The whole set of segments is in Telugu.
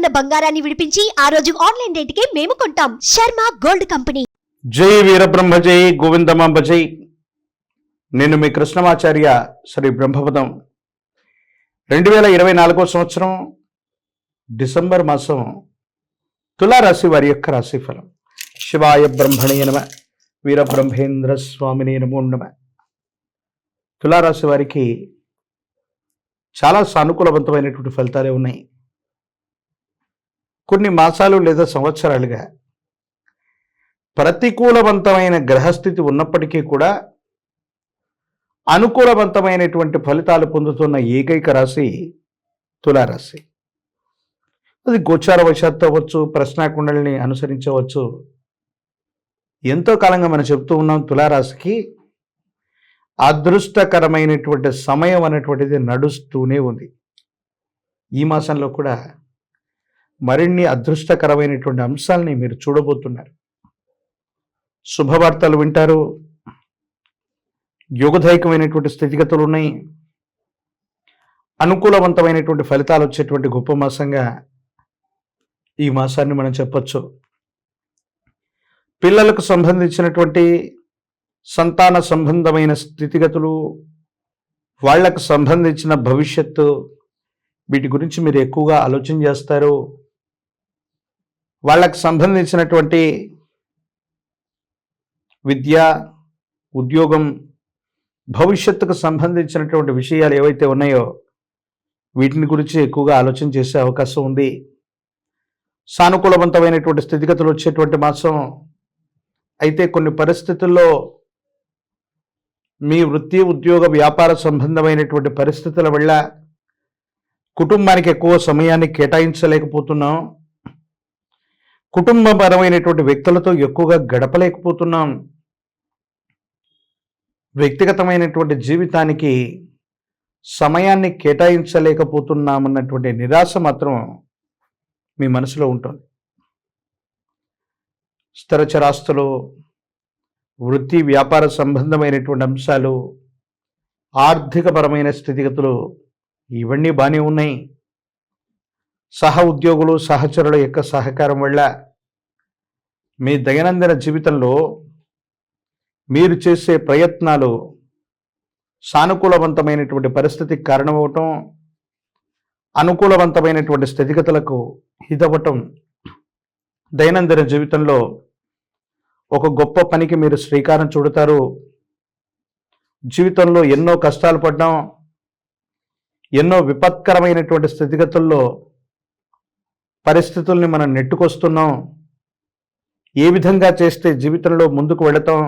ఉన్న బంగారాన్ని విడిపించి ఆ రోజు ఆన్లైన్ రేటుకే మేము కొంటాం. Sharma gold company. జై వీరబ్రహ్మ జై గోవిందమాంబ జై. నేను మీ కృష్ణమాచార్య శ్రీ బ్రహ్మపదం. 2024 సంవత్సరం డిసెంబర్ మాసం తులారాశి వారి యొక్క రాశిఫలం. శివాయ బ్రహ్మణే నమః, వీరబ్రహ్మేంద్ర స్వామినే నమో నమః. తులారాశి వారికి చాలా సానుకూలవంతమైనటువంటి ఫలితాలే ఉన్నాయి. కొన్ని మాసాలు లేదా సంవత్సరాలుగా ప్రతికూలవంతమైన గ్రహస్థితి ఉన్నప్పటికీ కూడా అనుకూలవంతమైనటువంటి ఫలితాలు పొందుతున్న ఏకైక రాశి తులారాశి. అది గోచార వశాత్తు అవ్వచ్చు, ప్రశ్నాకుండలిని అనుసరించవచ్చు. ఎంతో కాలంగా మనం చెప్తూ ఉన్నాం, తులారాశికి అదృష్టకరమైనటువంటి సమయం అనేటువంటిది నడుస్తూనే ఉంది. ఈ మాసంలో కూడా మరిన్ని అదృష్టకరమైనటువంటి అంశాలని మీరు చూడబోతున్నారు. శుభవార్తలు వింటారు. యోగదాయకమైనటువంటి స్థితిగతులు ఉన్నాయి. అనుకూలవంతమైనటువంటి ఫలితాలు వచ్చేటువంటి గొప్ప మాసంగా ఈ మాసాన్ని మనం చెప్పొచ్చు. పిల్లలకు సంబంధించినటువంటి సంతాన సంబంధమైన స్థితిగతులు, వాళ్లకు సంబంధించిన భవిష్యత్తు, వీటి గురించి మీరు ఎక్కువగా ఆలోచన చేస్తారు. వాళ్ళకు సంబంధించినటువంటి విద్య, ఉద్యోగం, భవిష్యత్తుకు సంబంధించినటువంటి విషయాలు ఏవైతే ఉన్నాయో వీటిని గురించి ఎక్కువగా ఆలోచన చేసే అవకాశం ఉంది. సానుకూలవంతమైనటువంటి స్థితిగతులు వచ్చేటువంటి మాసం. అయితే కొన్ని పరిస్థితుల్లో మీ వృత్తి, ఉద్యోగ, వ్యాపార సంబంధమైనటువంటి పరిస్థితుల వల్ల కుటుంబానికి ఎక్కువ సమయాన్ని కేటాయించలేకపోతున్నాం. కుటుంబపరమైనటువంటి వ్యక్తులతో ఎక్కువగా గడపలేకపోతున్నాం. వ్యక్తిగతమైనటువంటి జీవితానికి సమయాన్ని కేటాయించలేకపోతున్నామన్నటువంటి నిరాశ మాత్రం మీ మనసులో ఉంటుంది. స్థిరచరాస్తులు, వృత్తి, వ్యాపార సంబంధమైనటువంటి అంశాలు, ఆర్థికపరమైన స్థితిగతులు ఇవన్నీ బాగానే ఉన్నాయి. సహ ఉద్యోగులు, సహచరుల యొక్క సహకారం వల్ల మీ దైనందిన జీవితంలో మీరు చేసే ప్రయత్నాలు సానుకూలవంతమైనటువంటి పరిస్థితికి కారణమవటం, అనుకూలవంతమైనటువంటి స్థితిగతులకు హితవటం, దైనందిన జీవితంలో ఒక గొప్ప పనికి మీరు శ్రీకారం చుడతారు. జీవితంలో ఎన్నో కష్టాలు పడ్డాం, ఎన్నో విపత్కరమైనటువంటి స్థితిగతుల్లో పరిస్థితుల్ని మనం నెట్టుకొస్తున్నాం. ఏ విధంగా చేస్తే జీవితంలో ముందుకు వెళతాం,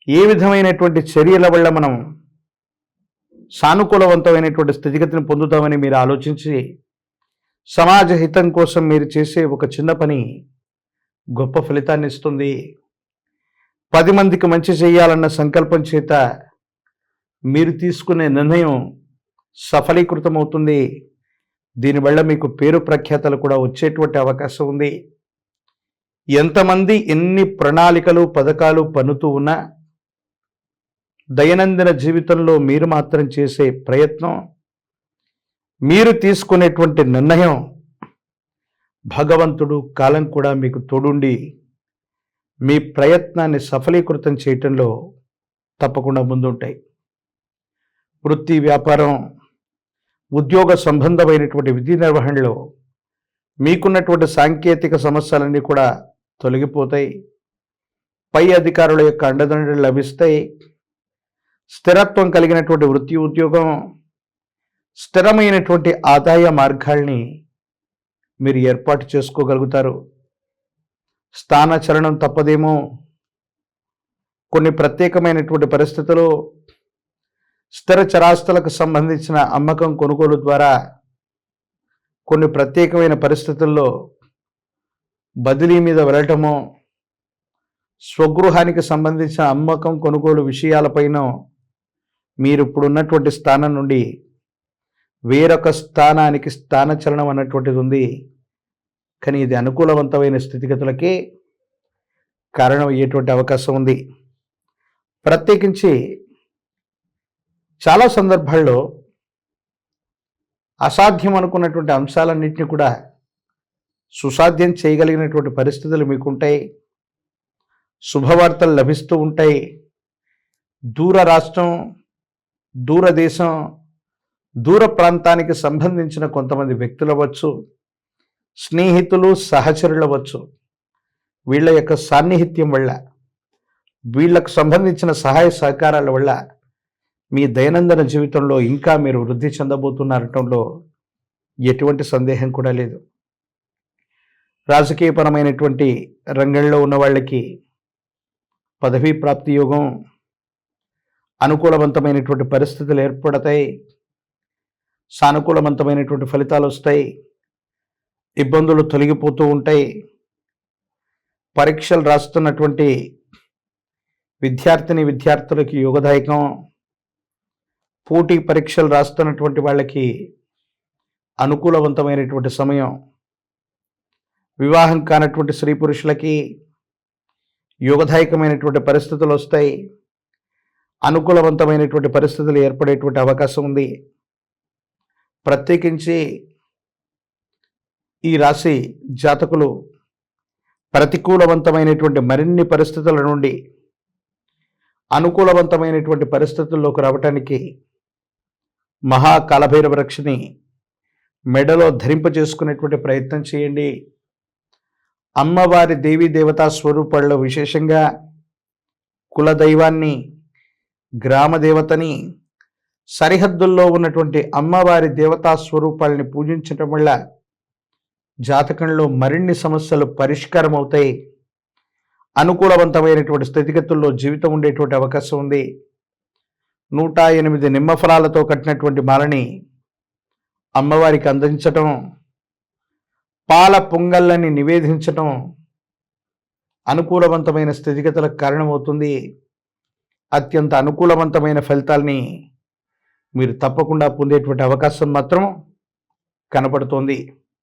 ఏ విధమైనటువంటి చర్యల వల్ల మనం సానుకూలవంతమైనటువంటి స్థితిగతిని పొందుతామని మీరు ఆలోచించి సమాజ హితం కోసం మీరు చేసే ఒక చిన్న పని గొప్ప ఫలితాన్ని ఇస్తుంది. 10 మందికి మంచి చేయాలన్న సంకల్పం చేత మీరు తీసుకునే నిర్ణయం సఫలీకృతమవుతుంది. దీనివల్ల మీకు పేరు ప్రఖ్యాతలు కూడా వచ్చేటువంటి అవకాశం ఉంది. ఎంతమంది ఎన్ని ప్రణాళికలు, పథకాలు పన్నుతూ ఉన్నా దైనందిన జీవితంలో మీరు మాత్రం చేసే ప్రయత్నం, మీరు తీసుకునేటువంటి నిర్ణయం, భగవంతుడు, కాలం కూడా మీకు తోడుండి మీ ప్రయత్నాన్ని సఫలీకృతం చేయటంలో తప్పకుండా ముందుంటాయి. వృత్తి, వ్యాపారం, ఉద్యోగ సంబంధమైనటువంటి విధి నిర్వహణలో మీకున్నటువంటి సాంకేతిక సమస్యలన్నీ కూడా తొలగిపోతాయి. పై అధికారుల యొక్క అండదండలు లభిస్తాయి. స్థిరత్వం కలిగినటువంటి వృత్తి, ఉద్యోగం, స్థిరమైనటువంటి ఆదాయ మార్గాల్ని మీరు ఏర్పాటు చేసుకోగలుగుతారు. స్థానచలనం తప్పదేమో. కొన్ని ప్రత్యేకమైనటువంటి పరిస్థితులు, స్థిర చరాస్తులకు సంబంధించిన అమ్మకం, కొనుగోలు ద్వారా కొన్ని ప్రత్యేకమైన పరిస్థితుల్లో బదిలీ మీద వెళ్ళటమో, స్వగృహానికి సంబంధించిన అమ్మకం, కొనుగోలు విషయాలపైన మీరు ఇప్పుడున్నటువంటి స్థానం నుండి వేరొక స్థానానికి స్థానచలనం అన్నటువంటిది ఉంది. కానీ ఇది అనుకూలవంతమైన స్థితిగతులకి కారణం అయ్యేటువంటి అవకాశం ఉంది. ప్రత్యేకించి చాలా సందర్భాల్లో అసాధ్యం అనుకున్నటువంటి అంశాలన్నింటినీ కూడా సుసాధ్యం చేయగలిగినటువంటి పరిస్థితులు మీకుంటాయి. శుభవార్తలు లభిస్తూ ఉంటాయి. దూర రాష్ట్రం, దూరదేశం, దూర ప్రాంతానికి సంబంధించిన కొంతమంది వ్యక్తులు అవ్వచ్చు, స్నేహితులు, సహచరులు అవ్వచ్చు, వీళ్ళ యొక్క సాన్నిహిత్యం వల్ల, వీళ్ళకు సంబంధించిన సహాయ సహకారాల వల్ల మీ దైనందిన జీవితంలో ఇంకా మీరు వృద్ధి చెందబోతున్నారటంలో ఎటువంటి సందేహం కూడా లేదు. రాజకీయపరమైనటువంటి రంగంలో ఉన్న వాళ్ళకి పదవీ ప్రాప్తి యోగం, అనుకూలవంతమైనటువంటి పరిస్థితులు ఏర్పడతాయి, సానుకూలవంతమైనటువంటి ఫలితాలు వస్తాయి, ఇబ్బందులు తొలగిపోతూ ఉంటాయి. పరీక్షలు రాస్తున్నటువంటి విద్యార్థులకి యోగదాయకం, పోటీ పరీక్షలు రాస్తున్నటువంటి వాళ్ళకి అనుకూలవంతమైనటువంటి సమయం, వివాహం కానటువంటి స్త్రీ పురుషులకి యోగదాయకమైనటువంటి పరిస్థితులు వస్తాయి, అనుకూలవంతమైనటువంటి పరిస్థితులు ఏర్పడేటువంటి అవకాశం ఉంది. ప్రత్యేకించి ఈ రాశి జాతకులు ప్రతికూలవంతమైనటువంటి మరిన్ని పరిస్థితుల నుండి అనుకూలవంతమైనటువంటి పరిస్థితుల్లోకి రావటానికి మహాకాలభైరవ రక్షని మెడలో ధరింపజేసుకునేటువంటి ప్రయత్నం చేయండి. అమ్మవారి దేవీ దేవతా స్వరూపాల్లో విశేషంగా కులదైవాన్ని, గ్రామ దేవతని, సరిహద్దుల్లో ఉన్నటువంటి అమ్మవారి దేవతా స్వరూపాలని పూజించటం వల్ల జాతకంలో మరిన్ని సమస్యలు పరిష్కారం అవుతాయి. అనుకూలవంతమైనటువంటి స్థితిగతుల్లో జీవితం ఉండేటువంటి అవకాశం ఉంది. 108 నిమ్మ ఫలాలతో కట్టినటువంటి మాలని అమ్మవారికి అందించటం, పాల పొంగళ్ళని నివేదించటం అనుకూలవంతమైన స్థితిగతులకు కారణమవుతుంది. అత్యంత అనుకూలవంతమైన ఫలితాల్ని మీరు తప్పకుండా పొందేటువంటి అవకాశం మాత్రం కనపడుతోంది.